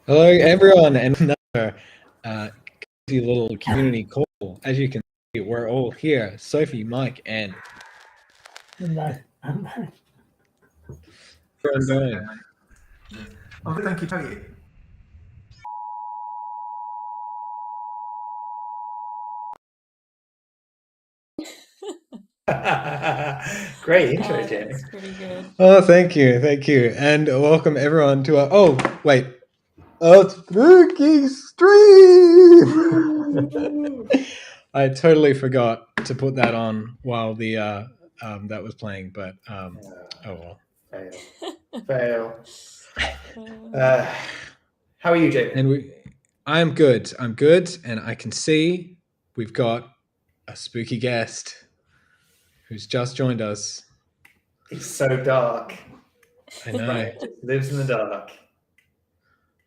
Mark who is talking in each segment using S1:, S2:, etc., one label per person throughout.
S1: Hello, everyone, and another cozy little community call. As you can see, we're all here. Sophie, Mike, and
S2: I'm back.
S1: everyone doing.
S3: I'm good, thank you. How are you? Great intro, Jamie.
S4: That's pretty good.
S1: Oh, thank you, and welcome everyone to our. Oh, wait, a spooky stream. I totally forgot to put that on while the that was playing, but oh well.
S3: Fail. How are you, Jamie?
S1: And I'm good, and I can see we've got a spooky guest who's just joined us.
S3: It's so dark.
S1: I know.
S3: Right, it lives in the dark.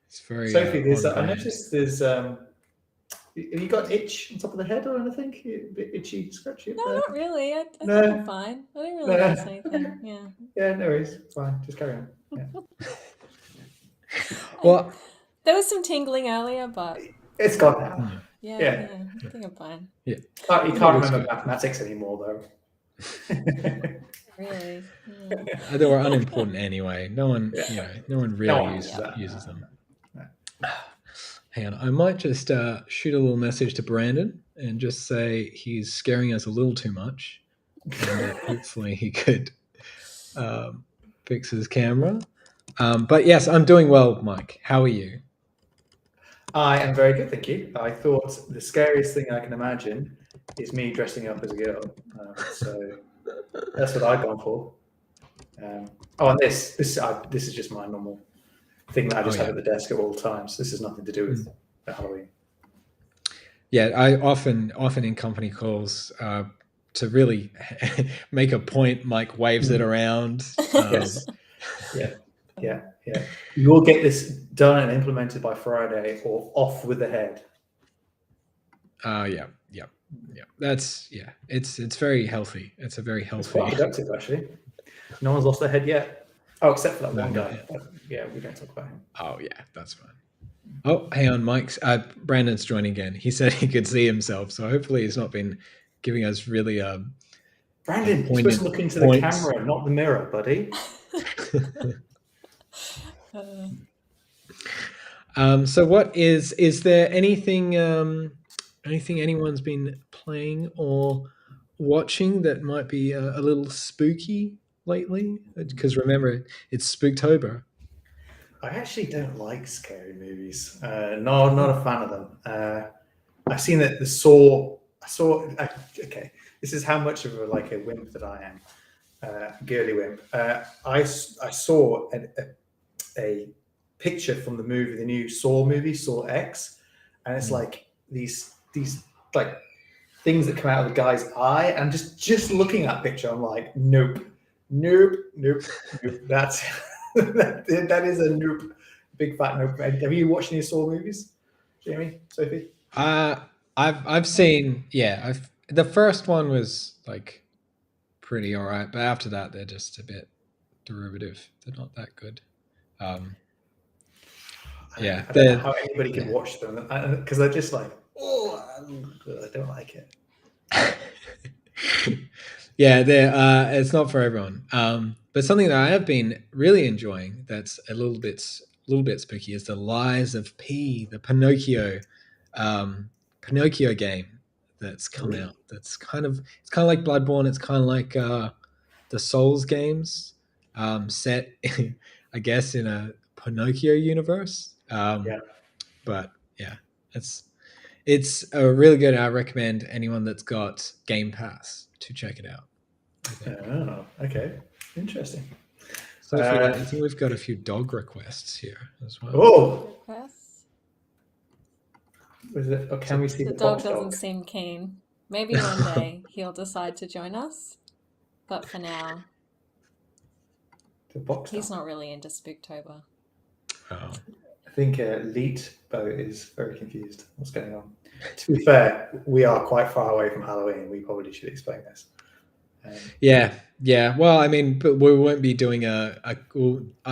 S1: It's very
S3: Sophie, I noticed there's have you got itch on top of the head or anything? A bit itchy, scratchy?
S4: No, not really. I think I'm fine. I didn't really notice anything. Yeah.
S3: Yeah, no worries. Fine. Just carry on. Yeah.
S1: Well,
S4: there was some tingling earlier, but
S3: it's gone now.
S4: Yeah. I think I'm fine.
S1: Yeah.
S3: You can't remember mathematics anymore, though.
S4: Really?
S1: They were unimportant anyway. No one, no one really uses them. Hang on, I might just shoot a little message to Brandon and just say he's scaring us a little too much, and that hopefully he could fix his camera. But yes, I'm doing well, Mike. How are you?
S3: I am very good, thank you. I thought the scariest thing I can imagine is me dressing up as a girl. So that's what I've gone for. And this is just my normal thing that I just have at the desk at all times. This has nothing to do with Halloween. Yeah,
S1: I often in company calls to really make a point, Mike waves it around.
S3: Yes. Yeah. You will get this done and implemented by Friday, or off with the head.
S1: Yeah. That's It's very healthy. It's a very healthy.
S3: It's quite productive, actually. No one's lost their head yet. Oh, except for that one guy. Yeah, we don't talk about him.
S1: Oh yeah, that's fine. Oh, hang on, Mike's Brandon's joining again. He said he could see himself, so hopefully he's not been giving us really
S3: Brandon, you're supposed to look into the camera, not the mirror, buddy.
S1: So what is there anything anyone's been playing or watching that might be a little spooky lately? Because remember, it's Spooktober.
S3: I actually don't like scary movies. No, not a fan of them. I've seen that okay, this is how much of a wimp that I am. Girly wimp. I saw a picture from the new Saw movie, Saw X, and it's like these like things that come out of the guy's eye, and just looking at that picture, I'm like, nope. That's that is a nope, big fat nope. Have you watched any Saw movies, Jamie, Sophie?
S1: I've seen. Yeah, the first one was like pretty alright, but after that they're just a bit derivative. They're not that good.
S3: I don't know how anybody can watch them, because they're just like, I don't like it.
S1: Yeah, it's not for everyone. But something that I have been really enjoying that's a little bit spooky is The Lies of P, the Pinocchio game that's come out. It's kind of like Bloodborne. It's kind of like the Souls games, set I guess in a Pinocchio universe. But yeah, it's a really good. I recommend anyone that's got Game Pass to check it out.
S3: Oh, okay, interesting.
S1: So I think we've got a few dog requests here as well.
S3: Oh,
S4: requests?
S3: Was it? Or can we see the
S4: dog? Doesn't seem keen. Maybe one day he'll decide to join us, but for now, he's not really into Spooktober.
S1: Oh.
S3: I think Leet is very confused. What's going on? To be fair, we are quite far away from Halloween. We probably should explain this.
S1: Yeah. Well, I mean, but we won't be doing our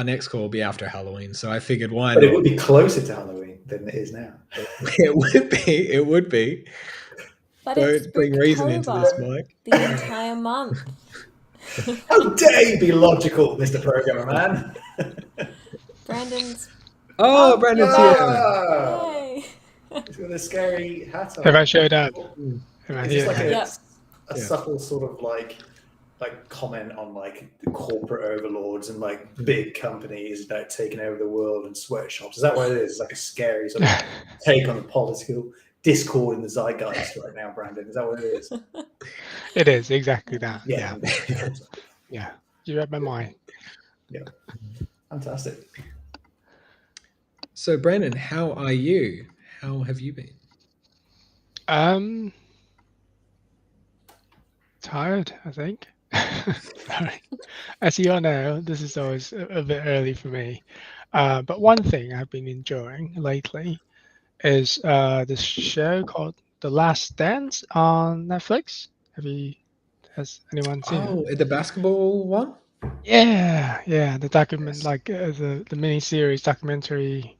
S1: next call will be after Halloween, so I figured why
S3: But
S1: not?
S3: it would be closer to Halloween than it is now.
S1: It would be. It would be.
S4: But it's
S1: Don't bring reason into this,
S4: Spooktober,
S1: Mike.
S4: the entire month.
S3: How dare you be logical, Mr. Programmer Man?
S4: Brandon's.
S1: Oh, Brandon's here.
S4: Yay!
S3: He's got a scary hat on.
S5: Have I showed up? Am I
S3: Is this
S5: here?
S3: like a
S1: Yeah.
S3: subtle sort of like comment on like the corporate overlords and like big companies that taking over the world and sweatshops? Is that what it is? It's like a scary sort of take on the political discord in the zeitgeist right now, Brandon. Is that what it is?
S5: It is exactly that.
S3: Yeah.
S5: Yeah. You read my mind.
S3: Yeah. Fantastic.
S1: So, Brandon, how are you? How have you been?
S5: Tired, I think. Sorry. As you all know, this is always a bit early for me. But one thing I've been enjoying lately is this show called The Last Dance on Netflix. Has anyone seen it?
S1: Oh, the basketball one?
S5: Yeah, the document,
S3: Yes.
S5: like the mini-series documentary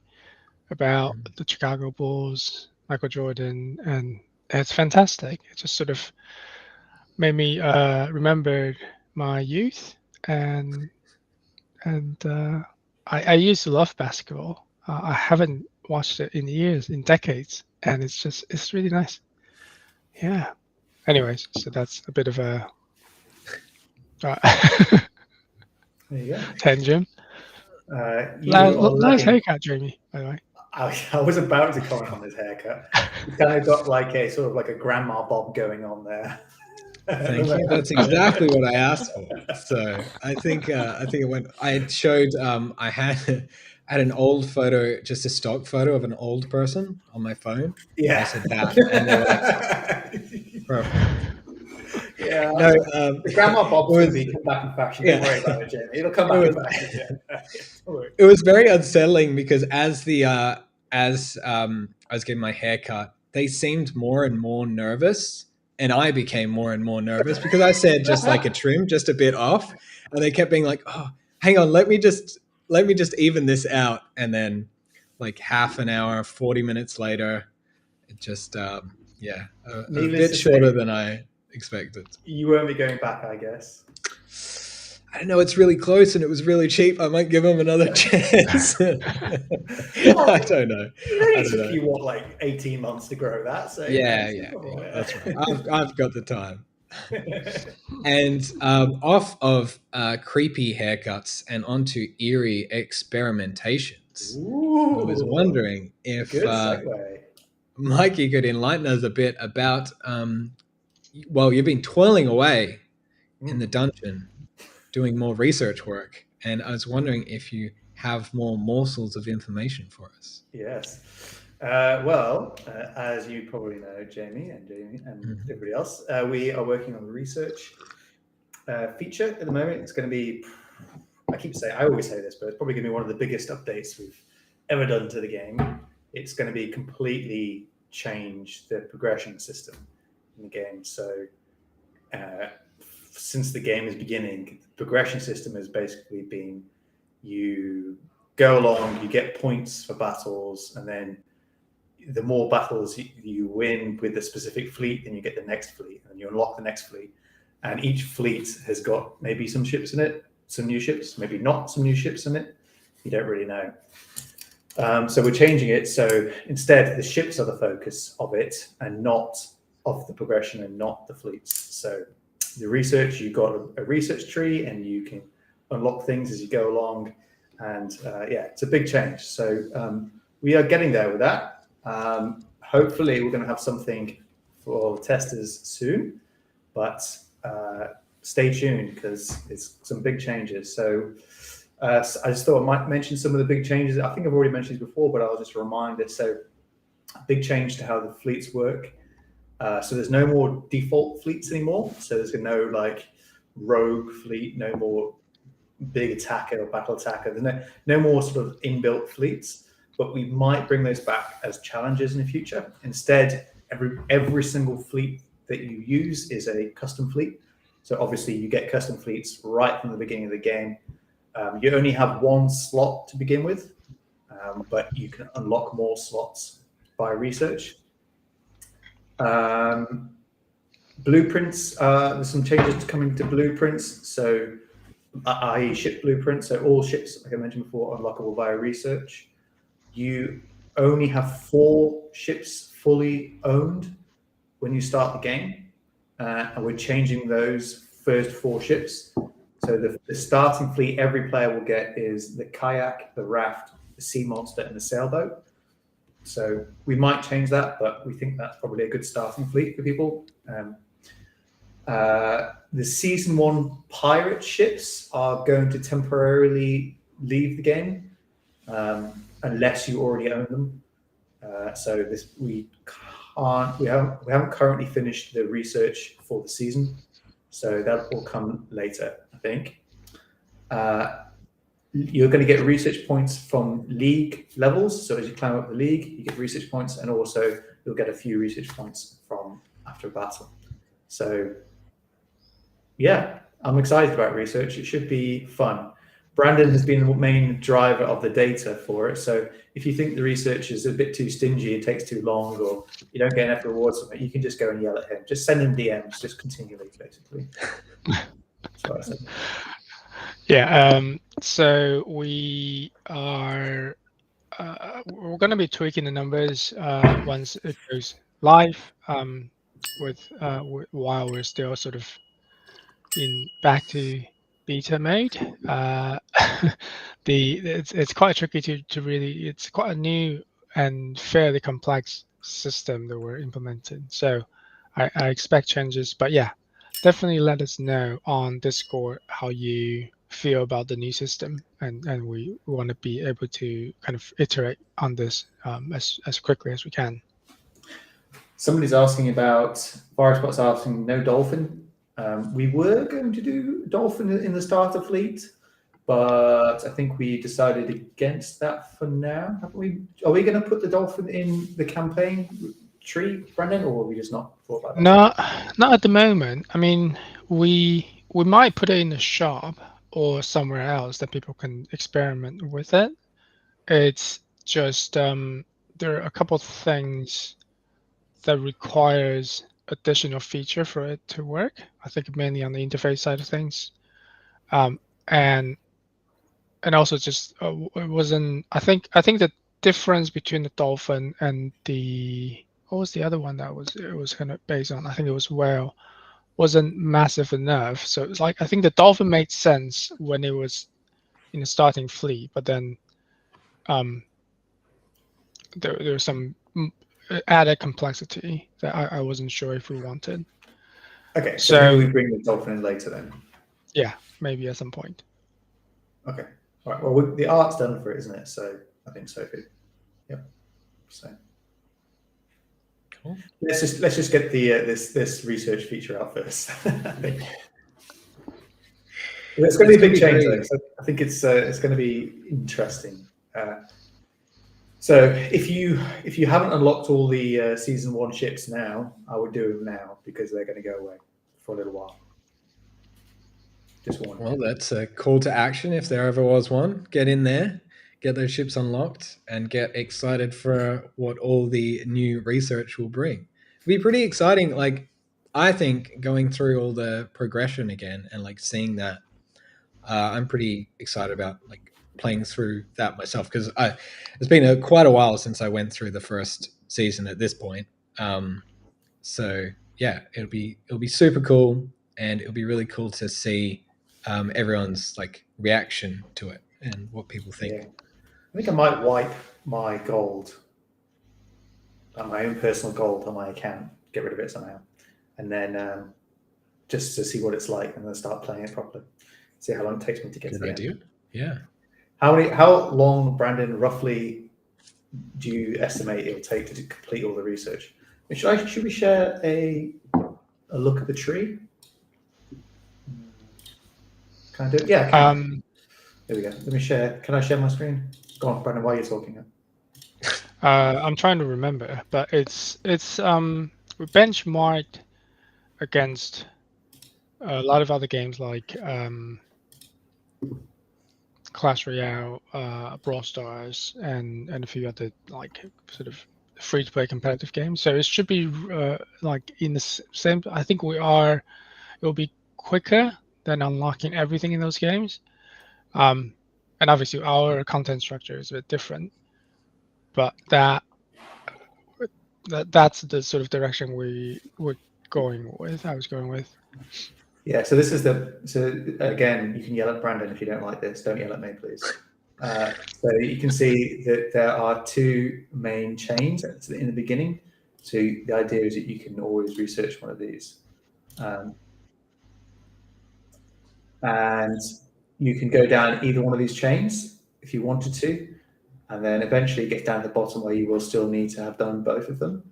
S5: about the Chicago Bulls, Michael Jordan, and it's fantastic. It just sort of made me remember my youth, and I used to love basketball. I haven't watched it in years, in decades, and it's really nice. Yeah. Anyways, so that's a bit of a
S3: There you go.
S5: tangent.
S3: You
S5: Nice
S3: are looking-
S5: haircut, Jamie, by the way.
S3: I was about to comment on his haircut. He's kind of got like a sort of like a grandma bob going on there.
S1: Thank you. That's exactly what I asked for. So I think it went. I showed. I had an old photo, just a stock photo of an old person on my phone.
S3: Yeah.
S1: I said that, and they were like, perfect.
S3: Yeah.
S1: No,
S3: the grandma bob
S1: was-
S3: will be come back in fashion.
S1: Yeah.
S3: Don't worry about it, Jamie. It'll come back in fashion. Yeah. Don't worry.
S1: it was very unsettling because as I was getting my hair cut, they seemed more and more nervous, and I became more and more nervous because I said just like a trim, just a bit off, and they kept being like, "Oh, hang on, let me just even this out," and then like half an hour, 40 minutes later, it just a
S3: Needless
S1: bit
S3: to
S1: shorter
S3: say,
S1: than I expected.
S3: You won't be going back, I guess.
S1: I don't know, it's really close and it was really cheap. I might give them another chance. I don't know.
S3: It took you what, like 18 months to grow that? So
S1: Yeah, that's right. I've got the time. And off of creepy haircuts and onto eerie experimentations.
S3: Ooh,
S1: I was wondering if
S3: good segue.
S1: Mikey could enlighten us a bit about. Well, you've been toiling away in the dungeon, doing more research work, and I was wondering if you have more morsels of information for us.
S3: Yes. Well, as you probably know, Jamie and everybody else, we are working on a research feature at the moment. It's going to be, I always say this, but it's probably going to be one of the biggest updates we've ever done to the game. It's going to be completely change the progression system in the game. So since the game is beginning, the progression system has basically been you go along, you get points for battles, and then the more battles you win with a specific fleet, then you get the next fleet, and you unlock the next fleet. And each fleet has got maybe some ships in it, some new ships, maybe not some new ships in it. You don't really know. So we're changing it. So instead, the ships are the focus of it and not of the progression and not the fleets. So the research, you've got a research tree and you can unlock things as you go along. And it's a big change. So we are getting there with that. Hopefully we're going to have something for testers soon, but stay tuned because it's some big changes. So I just thought I might mention some of the big changes. I think I've already mentioned these before, but I'll just remind it. So big change to how the fleets work. So there's no more default fleets anymore. So there's no like rogue fleet, no more big attacker or battle attacker. There's no more sort of inbuilt fleets, but we might bring those back as challenges in the future. Instead, every single fleet that you use is a custom fleet. So obviously you get custom fleets right from the beginning of the game. You only have one slot to begin with, but you can unlock more slots by research. Blueprints, there's some changes coming to blueprints. So i.e. ship blueprints. So all ships, like I mentioned before, are unlockable via research. You only have 4 ships fully owned when you start the game. And we're changing those first 4 ships. So the starting fleet every player will get is the kayak, the raft, the sea monster, and the sailboat. So we might change that, but we think that's probably a good starting fleet for people. The Season 1 pirate ships are going to temporarily leave the game unless you already own them. So we haven't currently finished the research for the season, so that will come later, I think. You're going to get research points from league levels. So as you climb up the league, you get research points, and also you'll get a few research points from after a battle. So yeah, I'm excited about research. It should be fun. Brandon has been the main driver of the data for it. So if you think the research is a bit too stingy, it takes too long, or you don't get enough rewards from it, you can just go and yell at him. Just send him DMs, just continually, basically. That's what I said.
S5: Yeah. So we are we're going to be tweaking the numbers once it goes live. While we're still sort of back to beta mode. It's quite tricky to really. It's quite a new and fairly complex system that we're implementing. So I expect changes, but yeah, definitely let us know on Discord how you feel about the new system, and we want to be able to kind of iterate on this as quickly as we can.
S3: Somebody's asking about Firespot's asking no dolphin. We were going to do dolphin in the starter fleet, but I think we decided against that for now. Haven't we? Are we going to put the dolphin in the campaign tree, Brendan, or have we just not thought about that?
S5: Not at the moment. I mean, we might put it in a shop or somewhere else that people can experiment with it. It's just there are a couple of things that requires additional feature for it to work. I think mainly on the interface side of things, and also just it wasn't. I think the difference between the dolphin and the what was the other one that it was kind of based on? I think it was whale. Wasn't massive enough. So it's like I think the dolphin made sense when it was in the starting fleet, but then there was some added complexity that I wasn't sure if we wanted.
S3: Okay, so maybe we bring the dolphin in later then.
S5: Yeah, maybe at some point.
S3: Okay, all right. Well, the art's done for it, isn't it? So I think Sophie. Yep. So cool. Let's just get the this research feature out first. I think it's going to be a big change, though. So I think it's going to be interesting. So if you haven't unlocked all the Season 1 ships now, I would do them now because they're going to go away for a little while. Just one.
S1: Well, that's a call to action if there ever was one. Get in there, get those ships unlocked, and get excited for what all the new research will bring. It'll be pretty exciting. Like, I think going through all the progression again and like seeing that, I'm pretty excited about like playing through that myself because it's been quite a while since I went through the first season at this point. So yeah, it'll be super cool, and it'll be really cool to see everyone's like reaction to it and what people think.
S3: Yeah. I think I might wipe my gold, my own personal gold on my account, get rid of it somehow, and then just to see what it's like, and then start playing it properly. See how long it takes me to get to the
S1: idea.
S3: end.
S1: Yeah.
S3: How long, Brandon, roughly do you estimate it'll take to complete all the research? Should we share a look at the tree? Can I do it? Yeah. There we go. Let me share. Can I share my screen? Go on, Brandon, while you're talking.
S5: I'm trying to remember, but it's we benchmarked against a lot of other games like Clash Royale, Brawl Stars, and a few other like sort of free-to-play competitive games. So it should be like in the same. I think it will be quicker than unlocking everything in those games. And obviously our content structure is a bit different, but that's the sort of direction we're going with. I was going with.
S3: Yeah, so this is so again, you can yell at Brandon if you don't like this. Don't yell at me, please. So you can see that there are two main chains in the beginning. So the idea is that you can always research one of these. And you can go down either one of these chains if you wanted to. And then eventually get down to the bottom where you will still need to have done both of them.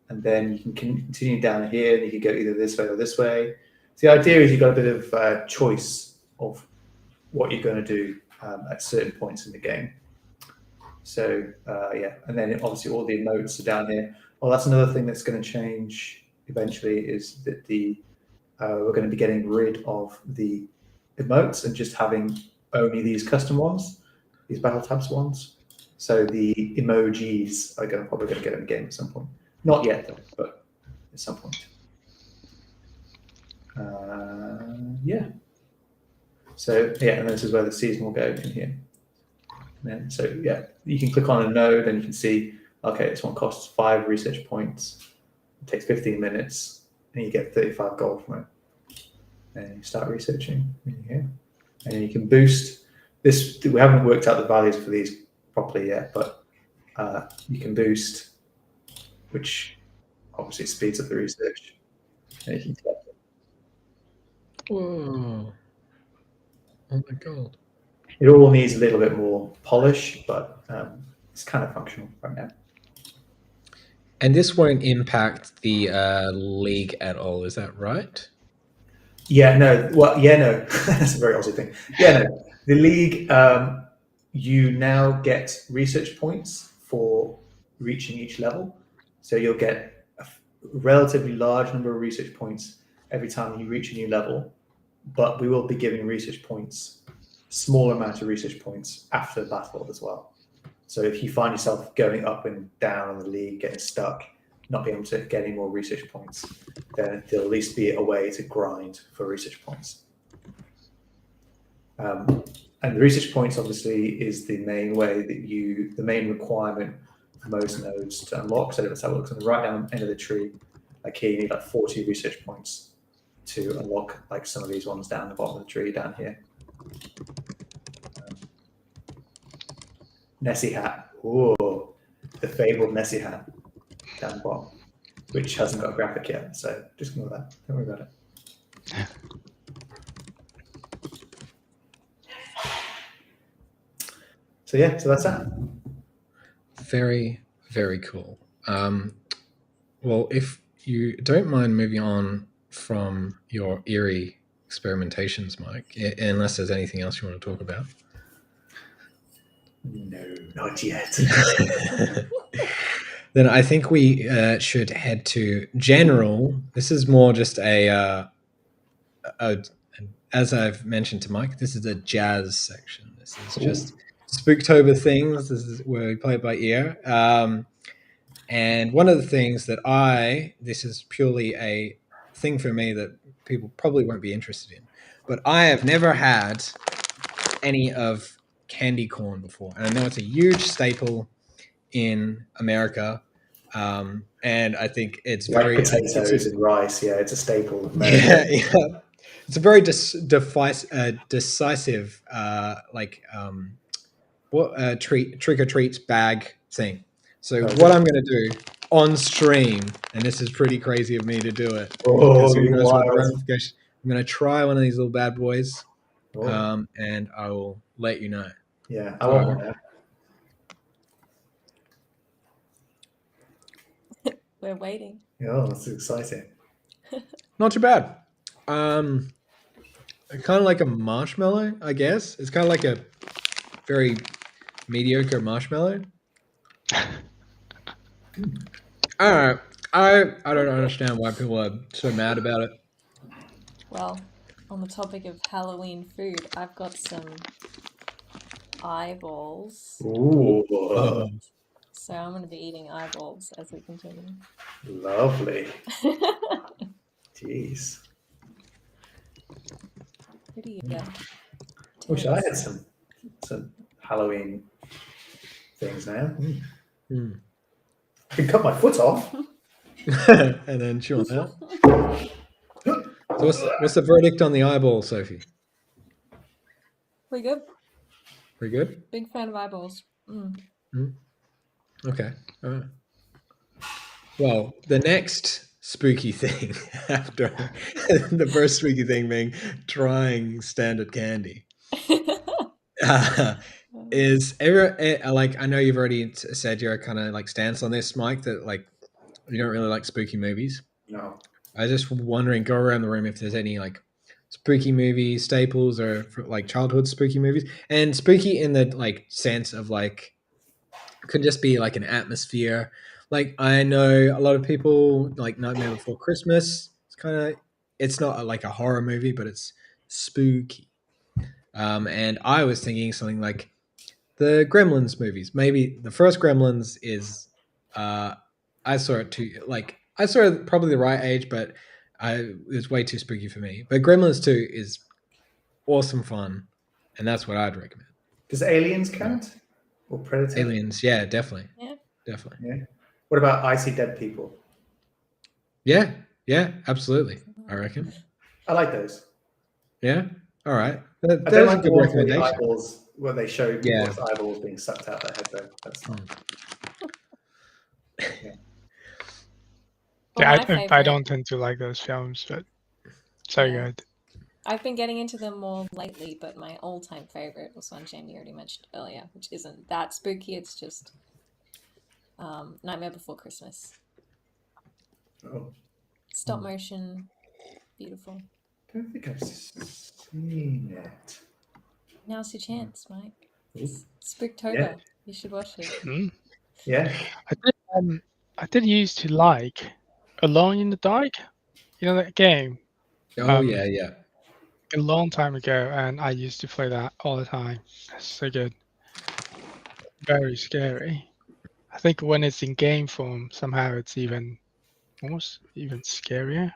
S3: And then you can continue down here and you can go either this way or this way. So the idea is you've got a bit of choice of what you're going to do at certain points in the game. So yeah, and then obviously all the emotes are down here. Well, that's another thing that's going to change eventually is that we're going to be getting rid of the emotes and just having only these custom ones, these BattleTabs ones. So the emojis are probably going to get in the game at some point. Not yet though, but at some point. Yeah. So yeah, and this is where the season will go in here. And then, so yeah, you can click on a node and you can see, okay, this one costs 5 research points. It takes 15 minutes, and you get 35 gold from it. And you start researching in here, and then you can boost this. We haven't worked out the values for these properly yet, but you can boost, which obviously speeds up the research. And you can collect it.
S1: Whoa. Oh my god.
S3: It all needs a little bit more polish, but it's kind of functional right now.
S1: And this won't impact the league at all, is that right?
S3: Yeah, no. Well, yeah, no. That's a very Aussie thing. Yeah, no. The league, you now get research points for reaching each level. So you'll get a relatively large number of research points every time you reach a new level. But we will be giving research points, small amount of research points after the battle as well. So if you find yourself going up and down on the league, getting stuck, not being able to get any more research points, then there'll at least be a way to grind for research points. And the research points obviously is the main way that the main requirement for most nodes to unlock. So let's have a look on the right down end of the tree. Like here, you need like 40 research points to unlock like some of these ones down the bottom of the tree down here. Nessie hat. Ooh, the fabled Nessie hat down the bottom, which hasn't got a graphic yet. So just ignore that. Don't worry about it. So yeah, so that's that.
S1: Very, very cool. Well, if you don't mind moving on from your eerie experimentations, Mike, unless there's anything else you want to talk about.
S3: No, not yet.
S1: Then I think we should head to general. This is more just as I've mentioned to Mike, this is a jazz section. This is just Spooktober things. This is where we play it by ear. And one of the things that this is purely a thing for me that people probably won't be interested in, but I have never had any of candy corn before. And I know it's a huge staple in America. And I think it's
S3: like
S1: very
S3: potatoes and rice. Yeah, it's a staple of America.
S1: Yeah. It's a very decisive trick or treats bag thing. So what I'm going to do on stream, and this is pretty crazy of me to do it.
S3: Oh,
S1: who knows what the
S3: wild.
S1: ramifications. I'm going to try one of these little bad boys,
S3: Oh.
S1: and I will let you know.
S3: Yeah, I want one now.
S4: We're waiting.
S3: Oh, that's exciting.
S1: Not too bad. Kind of like a marshmallow, I guess. It's kind of like a very mediocre marshmallow. I don't understand why people are so mad about it.
S4: Well, on the topic of Halloween food, I've got some eyeballs.
S3: Ooh,
S4: So I'm going to be eating eyeballs as we continue.
S3: lovely. Jeez.
S4: Pretty
S3: Wish I had
S4: tense.
S3: some Halloween things now.
S1: Mm.
S3: I can cut my foot off.
S1: And then chew on that. So what's the verdict on the eyeball, Sophie?
S4: Pretty good.
S1: Pretty good?
S4: Big fan of eyeballs.
S1: Okay. All right. Well, the next spooky thing after the first spooky thing being trying standard candy is like, I know you've already said your kind of like stance on this, Mike, that like you don't really like spooky movies.
S3: No.
S1: I was just wondering, go around the room if there's any like spooky movie staples or like childhood spooky movies, and spooky in the like sense of like could just be like an atmosphere. Like I know a lot of people like Nightmare Before Christmas. It's not like a horror movie, but it's spooky. And I was thinking something like the Gremlins movies. Maybe the first Gremlins is I saw it probably the right age, but it was way too spooky for me. But Gremlins 2 is awesome fun, and that's what I'd recommend.
S3: Does Aliens count? Or Predator?
S1: Aliens, yeah, definitely.
S4: Yeah.
S1: Definitely.
S3: Yeah. What about I See Dead People?
S1: Yeah, absolutely. I reckon.
S3: I like those.
S1: Yeah. All right.
S3: I don't
S1: There's a
S3: like the
S1: good
S3: ones where the
S1: recommendation.
S3: eyeballs, where they show
S1: Yeah.
S3: people's eyeballs being sucked out their head, though. That's not.
S4: Well,
S5: Yeah,
S4: my
S5: I
S4: favorite,
S5: don't tend to like those films, but so
S4: Yeah.
S5: good.
S4: I've been getting into them more lately, but my all-time favorite was one Jamie already mentioned earlier, which isn't that spooky. It's just Nightmare Before Christmas.
S3: Oh,
S4: Stop motion, beautiful.
S3: I don't think I've seen it.
S4: Now's your chance, Mike.
S3: Ooh.
S4: It's Spooktober.
S3: Yeah.
S4: You should watch it.
S5: Mm.
S3: Yeah.
S5: I did used to like Alone in the Dark. You know that game?
S1: Oh
S5: Um,
S1: yeah.
S5: A long time ago, and I used to play that all the time. It's so good. Very scary. I think when it's in game form, somehow it's almost even scarier.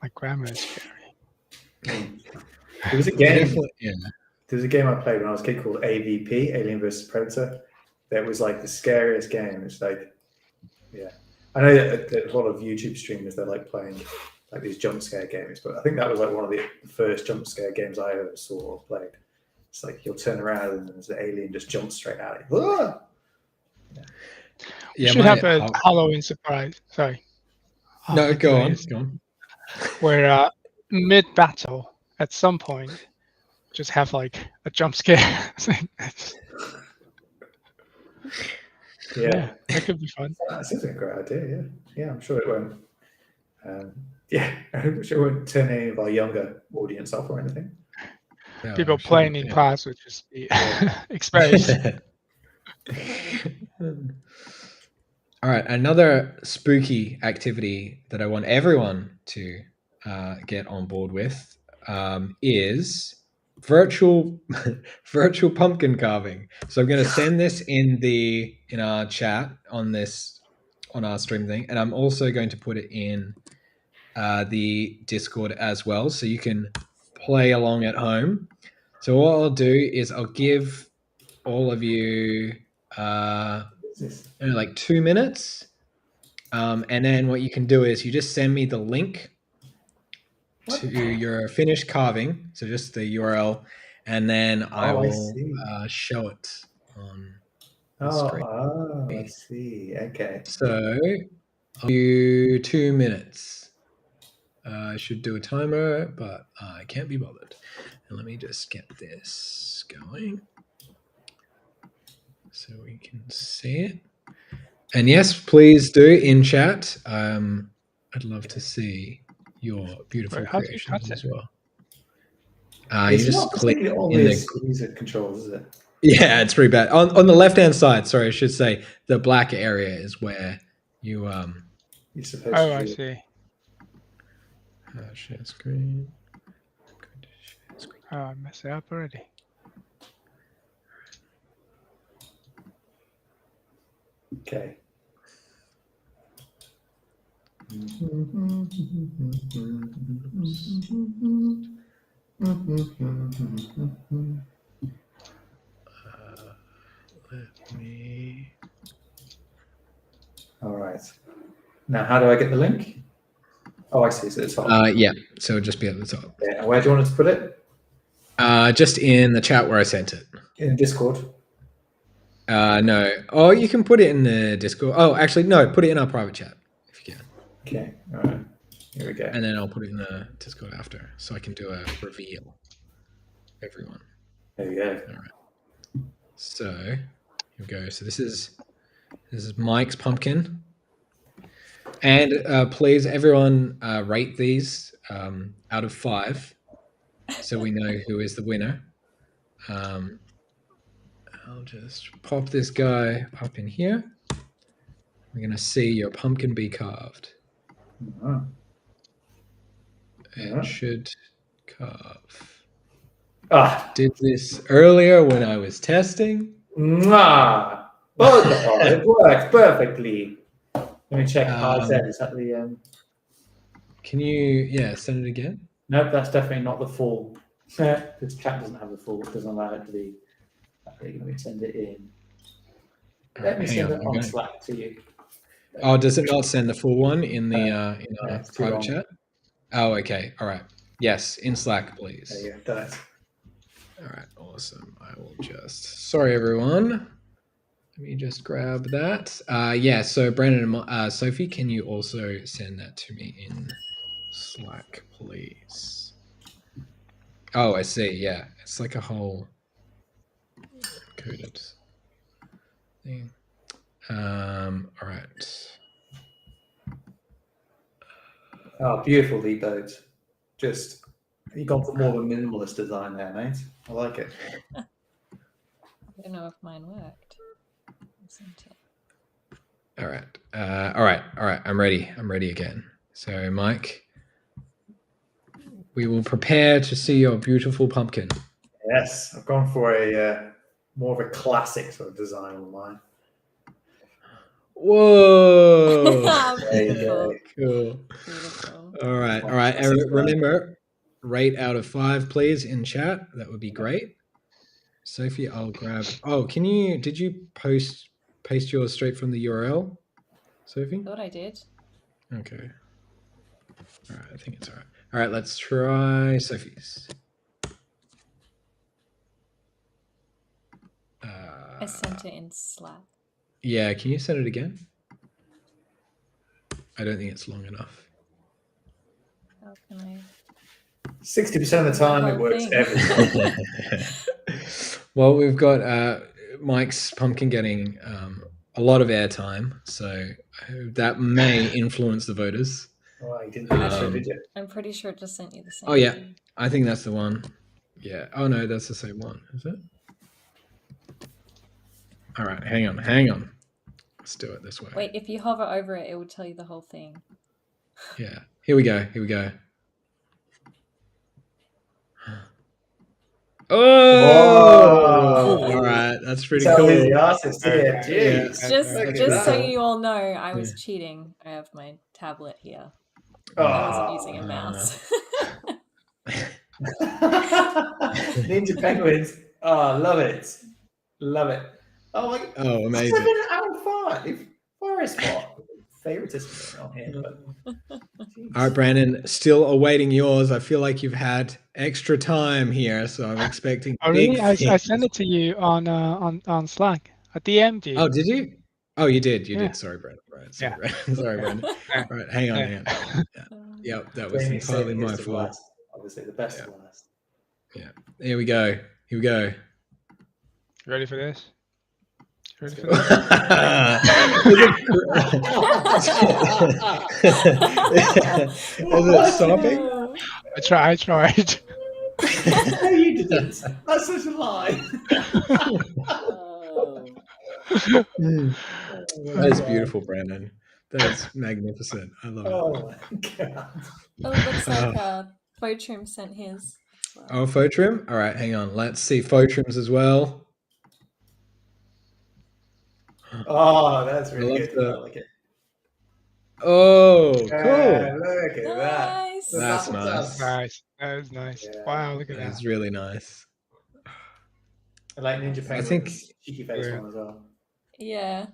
S5: My grammar is scary.
S3: There was a game.
S1: Yeah.
S3: There was a game I played when I was a kid called AVP, Alien vs Predator. That was like the scariest game. It's like, yeah. I know that a lot of YouTube streamers, they're like playing like these jump scare games, but I think that was like one of the first jump scare games I ever saw or played. It's like you'll turn around and there's an alien just jumps straight at you. Ah!
S5: You should have a Halloween surprise. Sorry.
S1: No, go on.
S5: Where mid-battle, at some point, just have like a jump scare. Yeah, that could be fun.
S3: That seems like a great idea. Yeah, I'm sure it won't. I'm sure it won't turn any of our younger audience off or anything.
S1: No,
S5: People playing in class would just be exposed.
S1: All right, another spooky activity that I want everyone to get on board with is virtual pumpkin carving. So I'm going to send this in our chat on our stream thing, and I'm also going to put it in the Discord as well, so you can play along at home. So what I'll do is I'll give all of you like 2 minutes, and then what you can do is you just send me the link to your finished carving, so just the URL, and then I will show it on the screen.
S3: I see. Okay.
S1: So I'll give you 2 minutes. I should do a timer, but I can't be bothered. And let me just get this going so we can see it. And yes, please do in chat. I'd love to see your beautiful creations as well. You just click in the
S3: user controls, is it?
S1: Yeah, it's pretty bad. On the left-hand side, sorry, I should say the black area is where you're supposed
S5: to I see.
S1: Share screen.
S5: Oh, I messed it up already.
S3: Okay.
S1: Let me.
S3: All right. Now, how do I get the link? Oh, I see. So it's top.
S1: Yeah, so it'll just be at the top.
S3: Okay. And where do you want us to put it?
S1: Just in the chat where I sent it.
S3: In Discord.
S1: No. Oh, you can put it in the Discord. Oh, actually, no. Put it in our private chat if you can.
S3: Okay. All right. Here we go.
S1: And then I'll put it in the Discord after, so I can do a reveal. Everyone.
S3: There we go.
S1: All right. So here we go. So this is Mike's pumpkin. And please, everyone, rate these out of 5, so we know who is the winner. I'll just pop this guy up in here. We're going to see your pumpkin be carved. It should carve. Did this earlier when I was testing.
S3: Mwah! Oh, it worked perfectly. Let me check. I said, is that the...
S1: Can you, send it again?
S3: Nope, that's definitely not the full. This chat doesn't have the full. It doesn't allow it to be. Okay, let me send it in. Let me send it on Slack to you.
S1: Oh, does it not send the full one in the our private chat? Oh, okay. All right. Yes, in Slack, please.
S3: There you go. Done it.
S1: All right, awesome. I will just. Sorry, everyone. Let me just grab that. Yeah. So Brandon and Sophie, can you also send that to me in Slack, please? Oh, I see. Yeah, it's like a whole coded thing. All right.
S3: Oh, beautiful lead boats. Just you've gone for more of a minimalist design there, mate. I like it.
S4: I don't know if mine worked.
S1: All right. I'm ready again. So, Mike, we will prepare to see your beautiful pumpkin.
S3: Yes, I've gone for a more of a classic sort of design on mine.
S1: Whoa!
S3: There you go.
S1: Cool.
S4: Beautiful.
S1: All right. And remember, rate out of 5, please, in chat. That would be great. Sophie, I'll grab. Oh, did you paste yours straight from the URL, Sophie?
S4: I thought I did.
S1: Okay. All right, I think it's all right. All right, let's try Sophie's.
S4: I sent it in Slack.
S1: Yeah, can you send it again? I don't think it's long enough.
S4: How can I?
S3: 60% of the time, it works every time.
S1: Well, we've got Mike's pumpkin getting a lot of airtime, so that may influence the voters.
S3: Oh, you didn't do so, did you?
S4: I'm pretty sure it just sent you the same.
S1: Oh, yeah.
S4: thing.
S1: I think that's the one. Yeah. Oh, no, that's the same one. Is it? All right. Hang on. Let's do it this way.
S4: Wait, if you hover over it, it will tell you the whole thing.
S1: Yeah. Here we go. Oh!
S3: Whoa!
S1: All right. That's pretty
S3: So
S1: cool.
S3: he's the artist here.
S1: Yeah.
S3: Jeez.
S4: Just so you all know, I was cheating. I have my tablet here. I wasn't using a mouse.
S3: Ninja penguins. Oh, love it. Oh my.
S1: Oh, amazing.
S3: 7 out of 5. Forest spot. Favoritism on here. But...
S1: All right, Brandon, still awaiting yours. I feel like you've had extra time here, so I'm expecting.
S5: Oh, really? I sent it to you on Slack. I DM'd you.
S1: Oh, did you? Oh, you did.
S5: Yeah.
S1: Sorry, Brandon. Right. Sorry, Brandon. All right, hang on. Yeah. Yep, that was entirely my fault.
S3: Last. Obviously, the best of last.
S1: Yeah. Here we go.
S5: You ready for this? Is it
S1: stopping?
S5: I tried.
S3: No, you didn't. That's such a lie.
S1: That is beautiful, Brandon. That is magnificent. I love it.
S3: Oh my god.
S4: Oh, it looks like Photrum sent his. well.
S1: Oh, Photrim. All right, hang on. Let's see Photrims as well.
S3: Oh, that's really
S1: love
S3: good.
S1: the-
S3: I like it.
S1: Oh,
S3: Yeah,
S1: cool.
S3: look at that.
S4: Nice.
S3: The
S1: That's
S3: BattleTabs.
S1: nice.
S5: Nice. That was nice.
S3: Yeah.
S5: Wow, look at
S1: That
S5: that.
S1: is really nice.
S3: I like Ninja
S4: I
S3: Penguin's
S1: think-
S3: cheeky face
S5: Yeah.
S3: one as well.
S4: Yeah.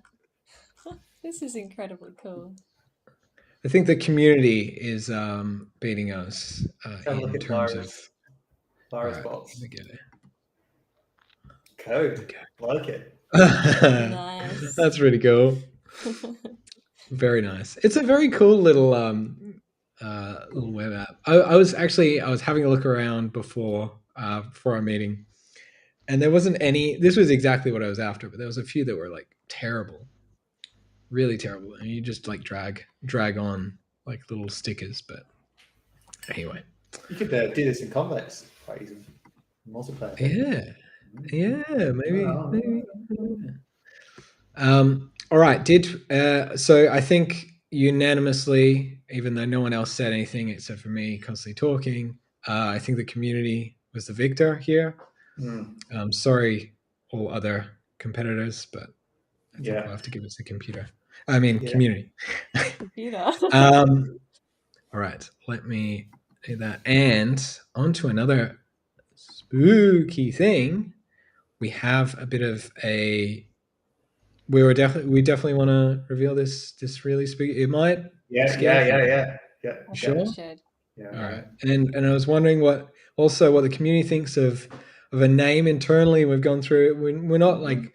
S4: This is incredibly cool.
S1: I think the community is beating us
S3: Have a look
S1: in
S3: at
S1: terms
S3: Lara's
S1: of.
S3: bots.
S1: Let me get it.
S3: Code.
S1: Okay.
S3: Like it.
S4: Nice.
S1: That's really cool. Very nice. It's a very cool little little web app. I was having a look around before our meeting, and there wasn't any. This was exactly what I was after, but there was a few that were like terrible, really terrible, and you just like drag on like little stickers. But anyway,
S3: You could do this in Convex quite easily. Multiplayer.
S1: yeah, maybe.
S3: Oh.
S1: maybe. All right. So I think unanimously, even though no one else said anything except for me constantly talking, I think the community was the victor here. Sorry, all other competitors, but I think we'll have to give it to community.
S4: Computer.
S1: All right. Let me do that. And on to another spooky thing. We have a bit of a. We definitely want to reveal this really spooky. It might.
S3: Yeah.
S1: Sure.
S3: Yeah.
S1: All right. And I was wondering what the community thinks of a name internally. We've gone through it. We're not like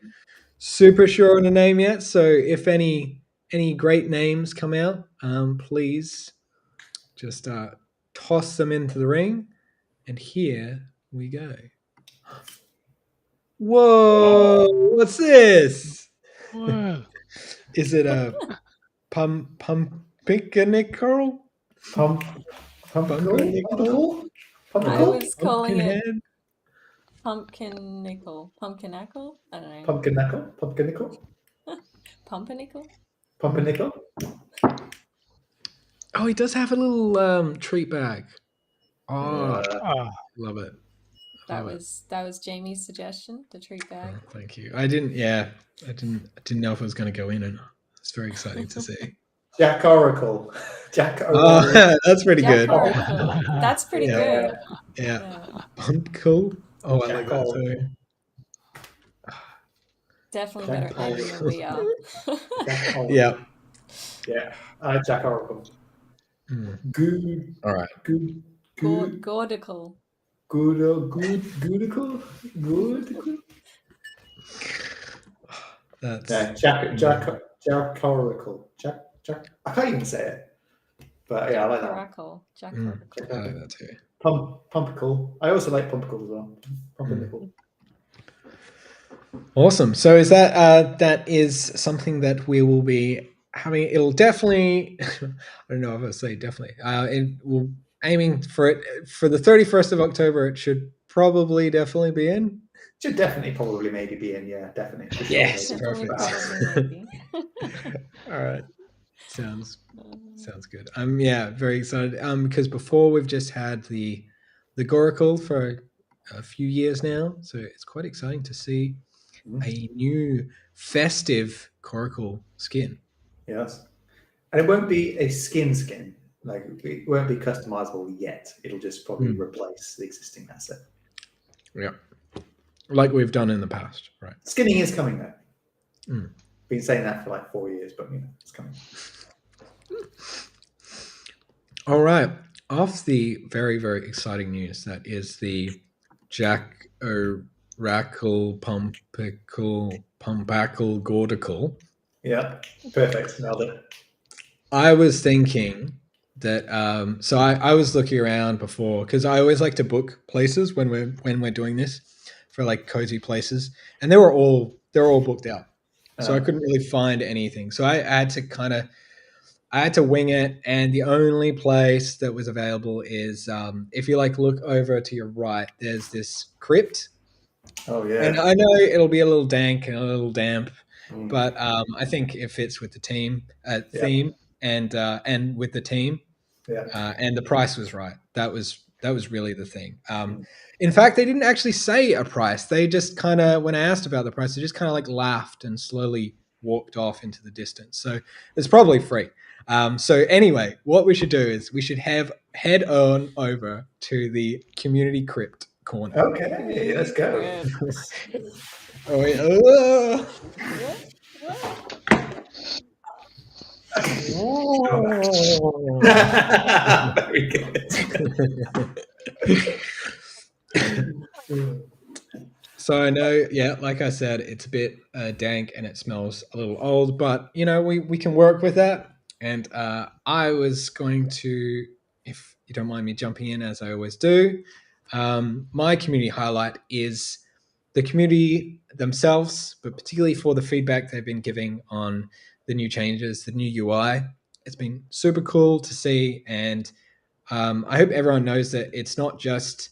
S1: super sure on a name yet. So if any great names come out, please just toss them into the ring. And here we go. Whoa! What's this?
S5: Whoa.
S1: Is it a pumpernickel?
S3: Pumpernickel?
S4: I was calling it
S1: Pumpkinhead?
S4: pumpkin nickel. Pumpkinackle? I don't know.
S3: Pumpernickel?
S4: Pumpernickel?
S3: Pumpernickel?
S1: Oh, he does have a little treat bag. Oh,
S5: Oh,
S1: love it.
S4: That was Jamie's suggestion, the treat bag.
S1: Oh, thank you. I didn't know if it was going to go in or not. It's very exciting to see.
S3: Jack Oracle. Jack Oracle.
S1: Oh, that's pretty good.
S4: Oracle. That's pretty
S1: Yeah.
S4: good.
S1: Yeah. Pumpkin. Oh, I like that too.
S4: Definitely
S3: Jack
S4: better at naming than we are.
S3: Jack Oracle.
S1: Yeah.
S3: Yeah. I like Jack Oracle. Good.
S1: All right.
S3: Good.
S4: Gordical.
S3: Goodical.
S1: That's
S3: Jack Oracle. Jack. I can't even say it. But yeah, I like that.
S4: Oracle. Jack
S1: I
S4: Oracle.
S1: like that too.
S3: Pumpernickel. I also like Pumpernickel as well. Pumpernickel.
S1: Awesome. So is that is something that we will be having? It'll definitely. I don't know if I'll say definitely. It will aiming for it for the 31st of October. It should definitely be in.
S3: Should definitely probably maybe be in. Yeah, definitely. For sure,
S1: Yes,
S3: maybe.
S4: Definitely,
S1: perfect.
S4: probably, maybe.
S1: All right. Sounds good. I'm very excited. Because before we've just had the Goracle for a few years now, so it's quite exciting to see a new festive Coracle skin.
S3: Yes, and it won't be a skin. Like it won't be customizable yet. It'll just probably replace the existing asset.
S1: Yeah, like we've done in the past, right?
S3: Skinning is coming though. Been saying that for like 4 years, but it's coming.
S1: All right. Off the very, very exciting news, that is the Jack O'Rackle Pumpackle Gordical.
S3: Yeah, perfect. Nailed it.
S1: I was thinking that so I was looking around before because I always like to book places when we're doing this for like cozy places, and they're all booked out. So I couldn't really find anything. So I had to wing it, and the only place that was available is if you like look over to your right, there's this crypt.
S3: Oh yeah.
S1: And I know it'll be a little dank and a little damp, but I think it fits with the theme and with the team.
S3: Yeah.
S1: And the price was right. That That was really the thing. In fact, they didn't actually say a price. They just kind of, when I asked about the price, they just kind of like laughed and slowly walked off into the distance. So it's probably free. So anyway, what we should do is we should head on over to the community crypt corner.
S3: Okay, let's go.
S1: Oh, wait,
S3: Very good.
S1: So I know, yeah, like I said, it's a bit dank and it smells a little old, but you know, we can work with that. And I was going to, if you don't mind me jumping in as I always do, my community highlight is the community themselves, but particularly for the feedback they've been giving on the new changes, the new UI. It's been super cool to see, and I hope everyone knows that it's not just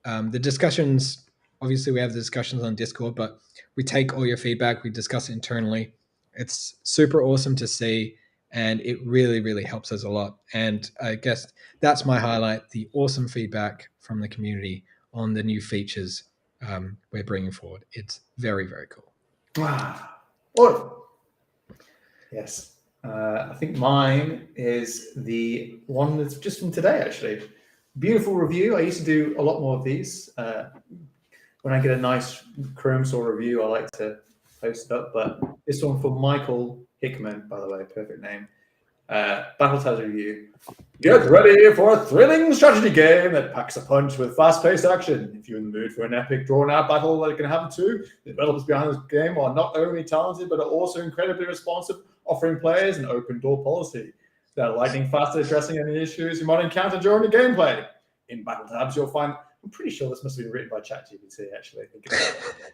S1: the discussions. Obviously, we have the discussions on Discord, but we take all your feedback, we discuss it internally. It's super awesome to see, and it really, really helps us a lot. And I guess that's my highlight, the awesome feedback from the community on the new features we're bringing forward. It's very, very cool.
S3: Wow. Oh. Yes. I think mine is the one that's just from today, actually. Beautiful review. I used to do a lot more of these. When I get a nice Chrome Store review, I like to post it up. But this one from Michael Hickman, by the way, perfect name. BattleTabs review. Get ready for a thrilling strategy game that packs a punch with fast-paced action. If you're in the mood for an epic, drawn-out battle that can happen too, the developers behind this game are not only talented, but are also incredibly responsive, offering players an open-door policy. They're lightning fast at addressing any issues you might encounter during the gameplay. In BattleTabs, you'll find... I'm pretty sure this must have been written by ChatGPT, actually.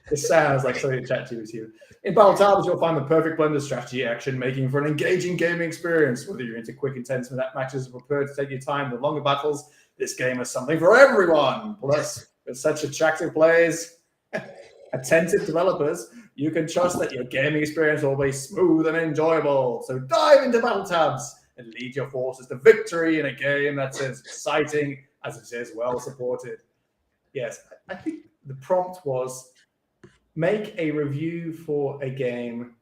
S3: This sounds like something ChatGPT. In BattleTabs, you'll find the perfect blend of strategy action, making for an engaging gaming experience. Whether you're into quick, intense matches or prepared to take your time with longer battles, this game is something for everyone. Plus, with such attractive players, attentive developers, you can trust that your gaming experience will be smooth and enjoyable. So dive into BattleTabs and lead your forces to victory in a game that's as exciting as it is well supported. Yes, I think the prompt was make a review for a game.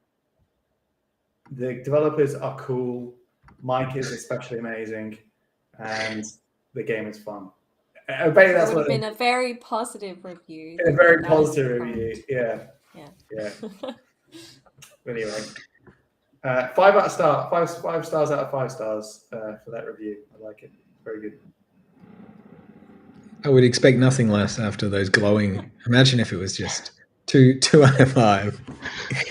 S3: The developers are cool. Mike is especially amazing, and the game is fun. I bet that's what.
S4: It's been a very positive review.
S3: A very positive review. Yeah. Anyway, 5 out of star. 5 stars out of 5 stars for that review. I like it. Very good.
S1: I would expect nothing less after those glowing. Imagine if it was just 2 out of 5.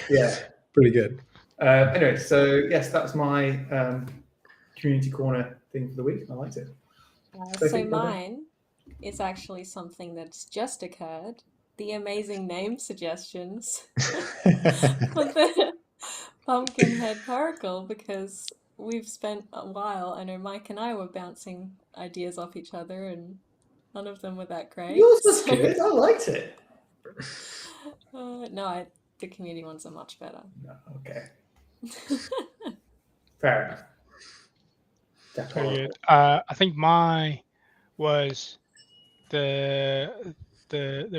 S3: Yeah,
S1: pretty good.
S3: Anyway, so yes, that's my community corner thing for the week. I liked it.
S4: So mine is actually something that's just occurred. The amazing name suggestions for the Pumpkinhead Paracle, because we've spent a while. I know Mike and I were bouncing ideas off each other, and none of them were that great.
S3: Yours was good. I liked it.
S4: No, the community ones are much better.
S3: No, okay. Fair enough.
S5: Very good. I think mine was the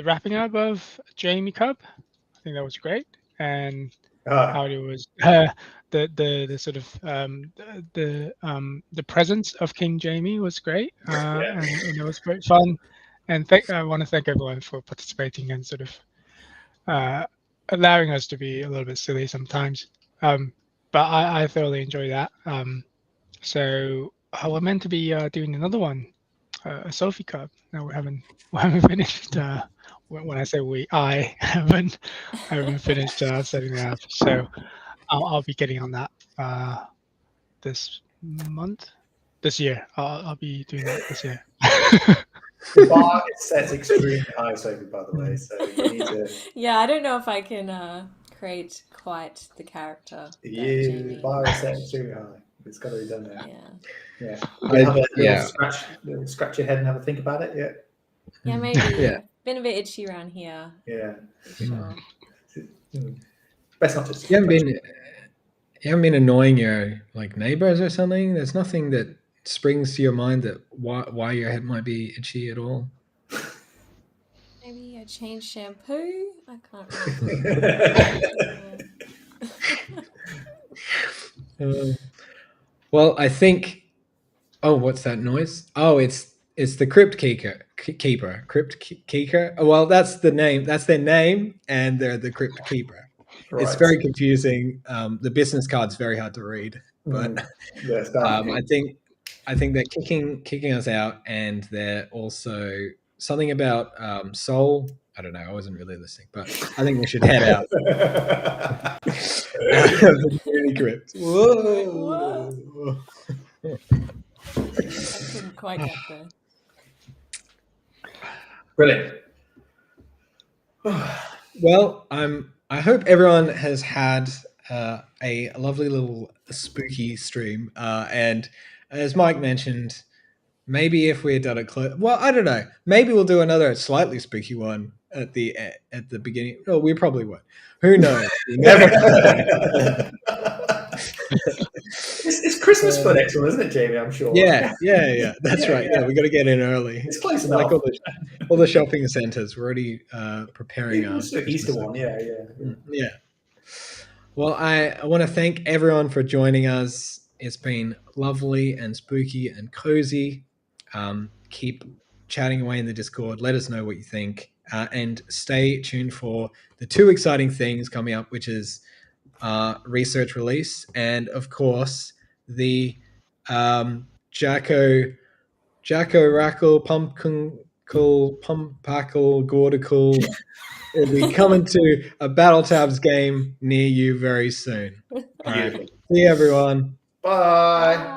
S5: wrapping up of Jamie Cup. I think that was great, and how it was the sort of the presence of King Jamie was great, and it was great fun. And I want to thank everyone for participating and sort of allowing us to be a little bit silly sometimes. But I thoroughly enjoy that. So we're meant to be doing another one, a Sophie Cup. No, we haven't finished. When I say we, I haven't finished setting it up. So I'll be getting on that this year. I'll be doing that this year.
S3: The bar is set extremely high, Sophie, by the way. So you need to.
S4: Yeah, I don't know if I can create quite the character.
S3: The bar is set extremely high. It's got to be done there. Scratch your head and have a think about it.
S4: Yeah, maybe. Been a bit itchy around here.
S3: Yeah.
S4: For sure.
S3: Best not to.
S1: You haven't been annoying your neighbors or something? There's nothing that springs to your mind that why your head might be itchy at all?
S4: Maybe I changed shampoo. I can't remember.
S1: Well, I think. Oh, what's that noise? Oh, it's the Crypt Keeper. Crypt Keeper. Oh, well, that's the name. That's their name, and they're the Crypt Keeper.
S3: Right.
S1: It's very confusing. The business card's very hard to read, but
S3: Yes,
S1: I think they're kicking us out, and they're also something about soul. I don't know. I wasn't really listening, but I think we should head out. Really crypt.
S4: Whoa. I couldn't quite get there.
S3: Brilliant.
S1: Well, I hope everyone has had a lovely little spooky stream, and as Mike mentioned, maybe if we had done it well, I don't know. Maybe we'll do another slightly spooky one at the beginning. Oh, we probably would. Who knows? You never know.
S3: It's Christmas for next one, isn't it, Jamie? I'm sure.
S1: Yeah. That's right. Yeah, we got to get in early.
S3: It's close enough.
S1: Like all the shopping centers, we're already preparing our
S3: Easter one. Yeah.
S1: Well, I want to thank everyone for joining us. It's been lovely and spooky and cozy. Keep chatting away in the Discord. Let us know what you think, and stay tuned for the two exciting things coming up, which is research release, and of course the Jacko Rackle Pumpackle Gordical will be coming to a BattleTabs game near you very soon. All right. See you, everyone.
S3: Bye.